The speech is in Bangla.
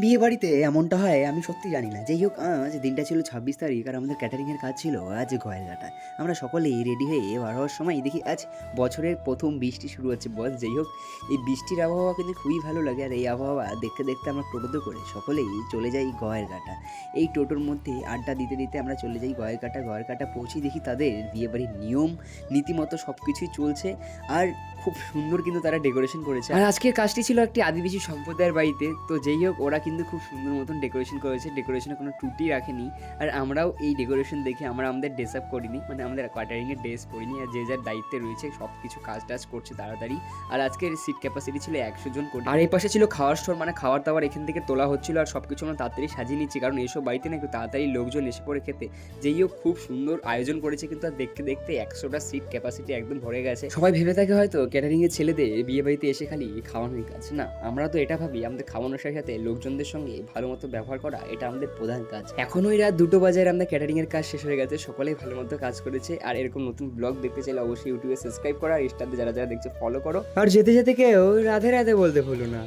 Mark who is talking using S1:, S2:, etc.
S1: বিয়ে বাড়িতে এমনটা হয় আমি সত্যি জানি না। যাই হোক আজ দিনটা ছিল ২৬ তারিখ আর আমাদের ক্যাটারিংয়ের কাজ ছিল আজ গয়েরঘাটায়। আমরা সকলেই রেডি হয়ে বার হওয়ার সময় দেখি আজ বছরের ১ম বৃষ্টি শুরু হচ্ছে। যাই হোক এই বৃষ্টির আবহাওয়া কিন্তু খুবই ভালো লাগে। আর এই আবহাওয়া দেখতে, দেখতে আমরা টোটোতে করে সকলেই চলে যাই গয়েরঘাটা। এই টোটোর মধ্যে আড্ডা দিতে, দিতে আমরা চলে যাই গয়েরঘাটা। গয়েরঘাটা পৌঁছে দেখি তাদের বিয়েবাড়ির নিয়ম নীতিমতো সব কিছুই চলছে। আর খুব সুন্দর কিন্তু তারা ডেকোরেশন করেছে। আর আজকের কাজটি ছিল একটি আদিবাসী সম্প্রদায়ের বাড়িতে। তো যেই হোক ওরা কিন্তু খুব সুন্দর মতন ডেকোরেশন করেছে, ডেকোরেশনে কোনো ত্রুটি রাখেনি। আর আমরাও এই ডেকোরেশন দেখে আমরা আমাদের ড্রেস আপ করিনি, মানে আমাদের ক্যাটারিংয়ের ড্রেস পরিনি। আর যে যার দায়িত্বে রয়েছে সব কিছু কাজ টাজ করছে তাড়াতাড়ি। আর আজকের সিট ক্যাপাসিটি ছিল ১০০ জন করে। আর এই পাশে ছিল খাওয়ার স্টোর, মানে খাবার দাবার এখান থেকে তোলা হচ্ছিল। আর সব কিছু আমরা তাড়াতাড়ি সাজিয়ে নিচ্ছি, কারণ এইসব বাড়িতে না একটু তাড়াতাড়ি লোকজন এসে পড়ে খেতে। যেই হোক খুব সুন্দর আয়োজন করেছে কিন্তু। আর দেখতে দেখতে ১০০টা সিট ক্যাপাসিটি একদম ভরে গেছে। সবাই ভেবে থাকে হয়তো ক্যাটারিংয়ের ছেলেদের বিয়ে বাড়িতে এসে খালি খাওয়ানোই কাজ। না, আমরা তো এটা ভাবি আমাদের খাওয়ানোর সাথে সাথে লোকজনদের সঙ্গে ভালো মতো ব্যবহার করা এটা আমাদের প্রধান কাজ। এখন ওই রাত ২টো বাজে আমাদের ক্যাটারিংয়ের কাজ শেষ হয়ে গেছে। সকলেই ভালো মতো কাজ করেছে। আর এরকম নতুন ব্লগ দেখতে চাইলে অবশ্যই ইউটিউবে সাবস্ক্রাইব করা আর ইনস্টাতে যারা যারা দেখছে ফলো করো। আর যেতে যেতে কেউ রাধে রাধে বলতে ভুলো না।